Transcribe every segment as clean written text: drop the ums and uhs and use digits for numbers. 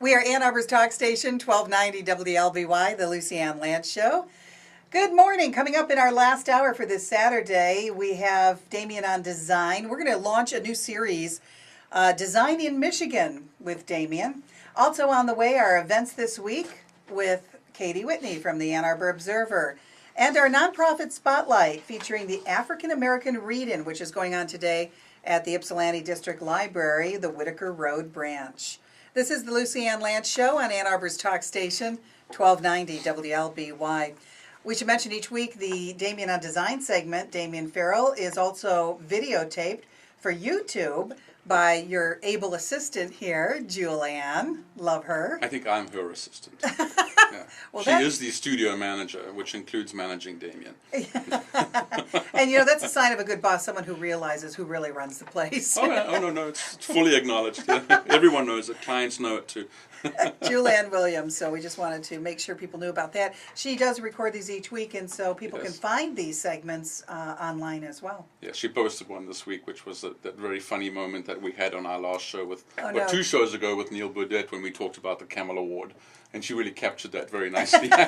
We are Ann Arbor's talk station, 1290 WLBY, the LucyAnn Lance Show. Good morning. Coming up in our last hour for this Saturday, we have Damian on Design. We're going to launch a new series, Design in Michigan, with Damian. Also on the way, our events this week with Katie Whitney from the Ann Arbor Observer. And our nonprofit spotlight featuring the African American Read-In, which is going on today at the Ypsilanti District Library, the Whitaker Road branch. This is the LucyAnn Lance Show on Ann Arbor's talk station, 1290 WLBY. We should mention each week the Damian on Design segment. Damian Farrell is also videotaped for YouTube by your able assistant here, Julianne. Love her. I think I'm her assistant. Yeah. Well, she is the studio manager, which includes managing Damian. And you know, that's a sign of a good boss, someone who realizes who really runs the place. No, it's fully acknowledged. Everyone knows it. Clients know it too. Julianne Williams, so we just wanted to make sure people knew about that. She does record these each week, and so people can find these segments online as well. Yeah, she posted one this week, which was that very funny moment that we had on our last show with, 2 shows ago with Neil Burdett when we talked about the Camel Award. And she really captured that very nicely. I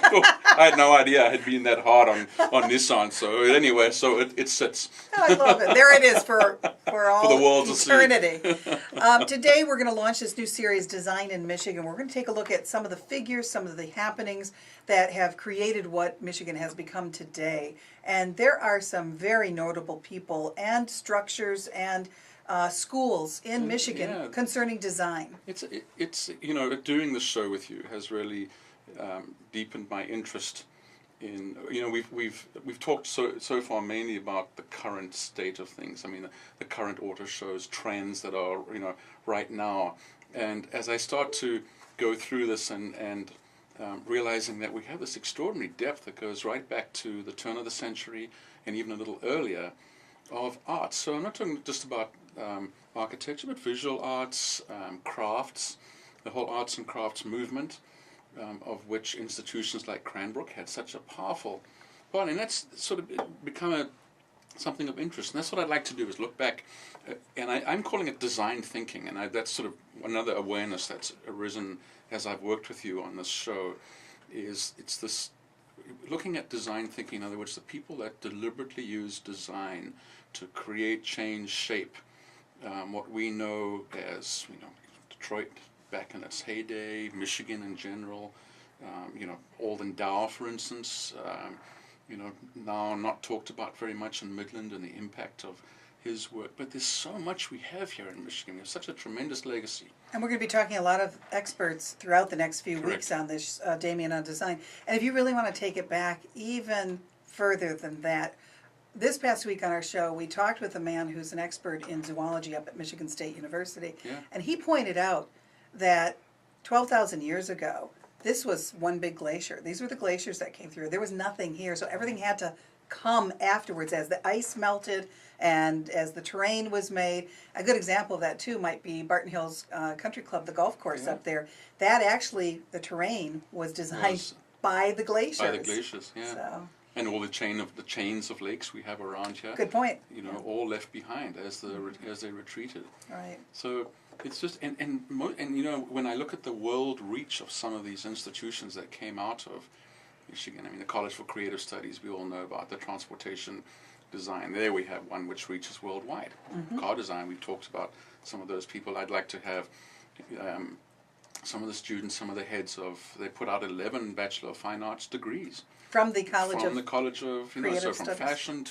had no idea I had been that hard on Nissan. So anyway, so it sits. Oh, I love it. There it is for all for the world eternity. To see. Today we're going to launch this new series, Design in Michigan. We're going to take a look at some of the figures, some of the happenings that have created what Michigan has become today. And there are some very notable people and structures and schools in Michigan concerning design. It's doing this show with you has really deepened my interest in we've talked so far mainly about the current state of things. I mean the current auto shows, trends that are right now, and as I start to go through this and realizing that we have this extraordinary depth that goes right back to the turn of the century and even a little earlier of art. So I'm not talking just about architecture, but visual arts, crafts, the whole arts and crafts movement, of which institutions like Cranbrook had such a powerful part. And that's sort of become something of interest. And that's what I'd like to do, is look back, and I'm calling it design thinking. And that's sort of another awareness that's arisen as I've worked with you on this show, it's this looking at design thinking. In other words, the people that deliberately use design to create, change, shape what we know as Detroit back in its heyday, Michigan in general, Alden Dow, for instance, now not talked about very much in Midland and the impact of his work. But there's so much we have here in Michigan. There's such a tremendous legacy. And we're going to be talking a lot of experts throughout the next few weeks on this Damian on Design. And if you really want to take it back even further than that, this past week on our show, we talked with a man who's an expert in zoology up at Michigan State University. Yeah. And he pointed out that 12,000 years ago, this was one big glacier. These were the glaciers that came through. There was nothing here, so everything had to come afterwards as the ice melted and as the terrain was made. A good example of that, too, might be Barton Hills Country Club, the golf course up there. That actually, the terrain was designed by the glaciers. By the glaciers, yeah. So. And all the chains of lakes we have around here. Good point. All left behind as they retreated. Right. So it's just and when I look at the world reach of some of these institutions that came out of Michigan, I mean the College for Creative Studies, we all know about the transportation design. There we have one which reaches worldwide. Mm-hmm. Car design, we've talked about some of those people. I'd like to have some of the students, some of the heads they put out 11 Bachelor of Fine Arts degrees. From the College of so from fashion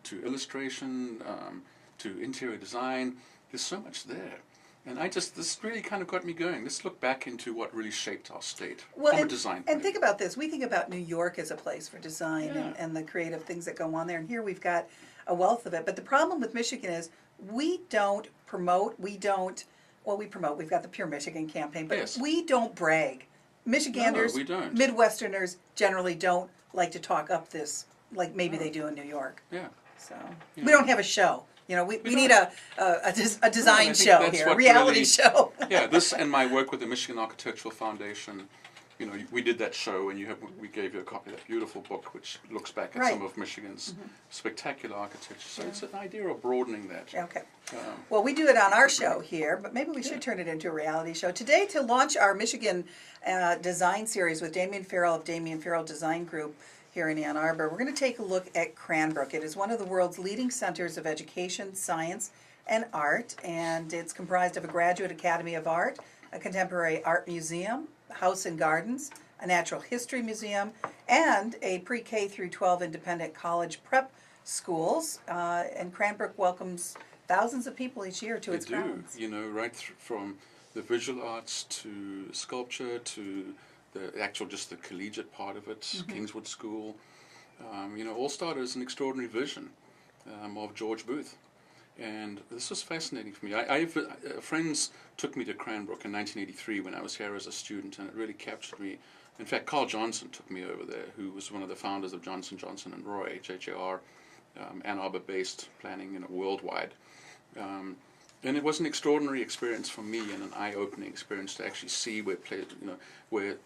to illustration to interior design, there's so much there. And this really kind of got me going. Let's look back into what really shaped our state from a design point. And think about this. We think about New York as a place for design and the creative things that go on there. And here we've got a wealth of it. But the problem with Michigan is we don't promote, we promote. We've got the Pure Michigan campaign, but we don't brag. Michiganders, we don't. Midwesterners generally don't like to talk up this like maybe they do in New York. Yeah. So we don't have a show. We need a design show here, a reality show. Yeah, this and my work with the Michigan Architectural Foundation, you know, we did that show, and we gave you a copy of that beautiful book, which looks back at Right. some of Michigan's spectacular architecture. So it's an idea of broadening that. Okay. Well, we do it on our show here, but maybe we should Yeah. turn it into a reality show. Today, to launch our Michigan design series with Damian Farrell of Damian Farrell Design Group here in Ann Arbor, we're going to take a look at Cranbrook. It is one of the world's leading centers of education, science, and art, and it's comprised of a graduate academy of art, a contemporary art museum, house and gardens, a natural history museum, and a pre-K through 12 independent college prep schools. And Cranbrook welcomes thousands of people each year to its They do, grounds. you know, right from the visual arts to sculpture to the actual, just the collegiate part of it, Kingswood School. You know, all started as an extraordinary vision of George Booth. And this was fascinating for me. Friends took me to Cranbrook in 1983 when I was here as a student, and it really captured me. In fact, Carl Johnson took me over there, who was one of the founders of Johnson, Johnson and Roy, JJR, Ann Arbor-based planning, you know, worldwide. And it was an extraordinary experience for me, and an eye-opening experience to actually see where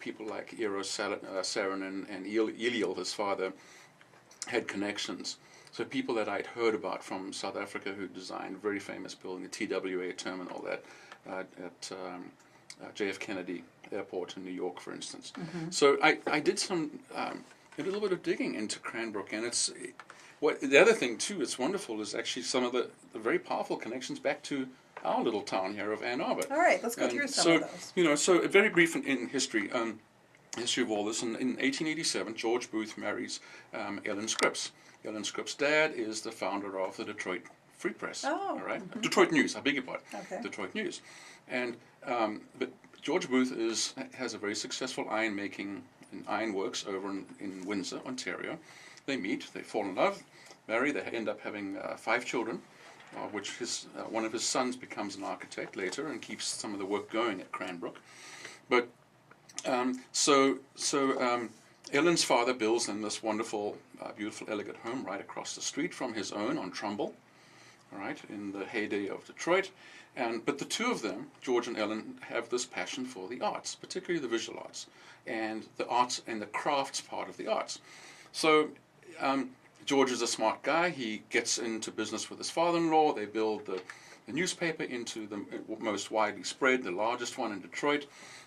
people like Eero Saarinen and Eliel, his father, had connections. So people that I'd heard about from South Africa who designed a very famous building, the TWA terminal at JF Kennedy Airport in New York, for instance. So I did a little bit of digging into Cranbrook, and the other thing too, it's wonderful, is actually some of the very powerful connections back to our little town here of Ann Arbor. All right, let's go through some of those. You know, so very brief in history. History of all this. In 1887, George Booth marries Ellen Scripps. Ellen Scripps' dad is the founder of the Detroit Free Press. Oh, all right, Detroit News. I beg your pardon. Okay. Detroit News, and but George Booth has a very successful iron-making and ironworks over in Windsor, Ontario. They meet, they fall in love, marry. They end up having 5 children, which one of his sons becomes an architect later and keeps some of the work going at Cranbrook. But Ellen's father builds them this wonderful, beautiful, elegant home right across the street from his own on Trumbull, all right, in the heyday of Detroit. But the two of them, George and Ellen, have this passion for the arts, particularly the visual arts, and the arts and the crafts part of the arts. So George is a smart guy. He gets into business with his father-in-law. They build the newspaper into the most widely spread, the largest one in Detroit.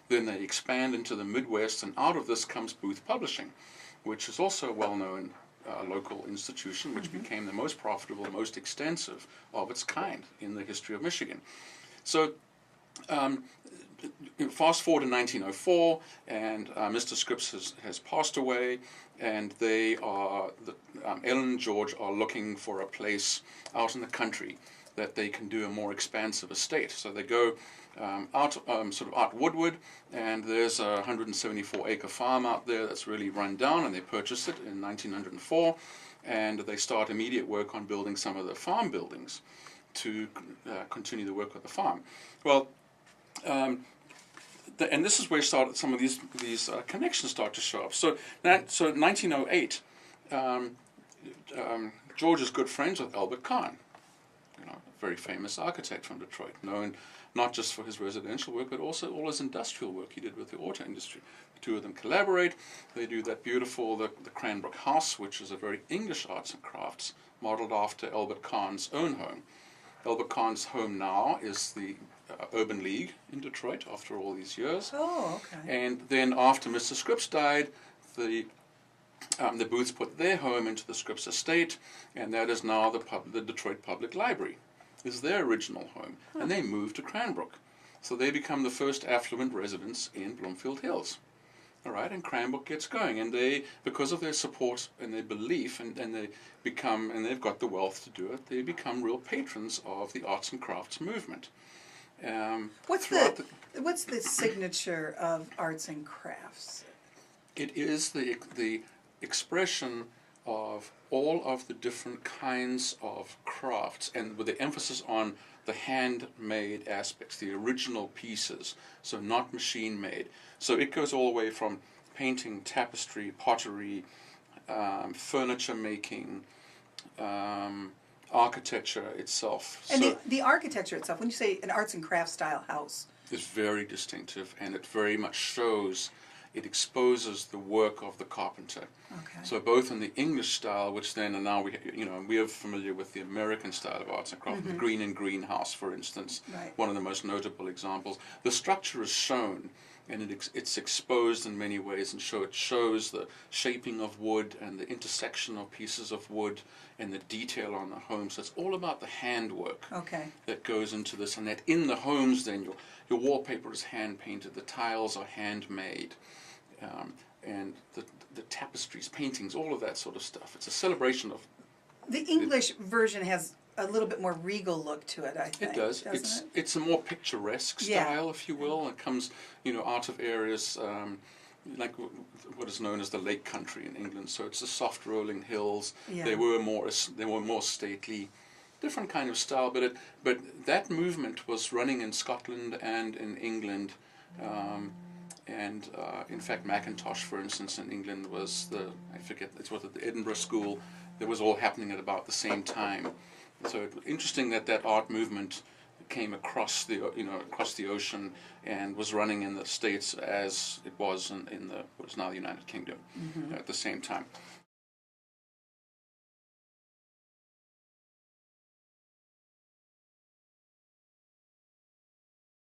Then they expand into the Midwest, and out of this comes Booth Publishing, which is also a well-known local institution, which became the most profitable, the most extensive of its kind in the history of Michigan. So fast forward to 1904, and Mr. Scripps has passed away, and Ellen and George are looking for a place out in the country that they can do a more expansive estate. So they go out Woodward, and there's a 174-acre farm out there that's really run down, and they purchase it in 1904, and they start immediate work on building some of the farm buildings to continue the work of the farm. Well, and this is where some of these connections start to show up. So 1908, George is good friends with Albert Kahn, a very famous architect from Detroit, known not just for his residential work, but also all his industrial work he did with the auto industry. The two of them collaborate. They do that beautiful, the Cranbrook House, which is a very English arts and crafts, modeled after Albert Kahn's own home. Albert Kahn's home now is the Urban League in Detroit after all these years. Oh, okay. And then after Mr. Scripps died, the Booths put their home into the Scripps estate, and that is now the Detroit Public Library. Is their original home, and they moved to Cranbrook. So they become the first affluent residents in Bloomfield Hills. All right, and Cranbrook gets going, and they, because of their support and their belief, and they've got the wealth to do it, they become real patrons of the arts and crafts movement. What's the signature of arts and crafts? It is the expression of all of the different kinds of crafts, and with the emphasis on the handmade aspects, the original pieces, so not machine-made. So it goes all the way from painting, tapestry, pottery, furniture making, architecture itself. And the architecture itself, when you say an arts and crafts style house, is very distinctive, and it very much shows it exposes the work of the carpenter. Okay. So both in the English style, which then and now we are familiar with the American style of arts and craft, the green and greenhouse, for instance, Right. one of the most notable examples. The structure is shown, and it's exposed in many ways, and it shows the shaping of wood and the intersection of pieces of wood and the detail on the home. So it's all about the handwork Okay. that goes into this, and that in the homes then your wallpaper is hand painted, the tiles are handmade, and the tapestries, paintings, all of that sort of stuff. It's a celebration of. The English version has a little bit more regal look to it, I think. It does. It's a more picturesque style, if you will. It comes, out of areas like what is known as the Lake Country in England. So it's the soft rolling hills. Yeah. They were more stately, different kind of style. But that movement was running in Scotland and in England. In fact, Mackintosh, for instance, in England was the Edinburgh School. That was all happening at about the same time. So interesting that art movement came across the ocean and was running in the States as it was in what is now the United Kingdom at the same time.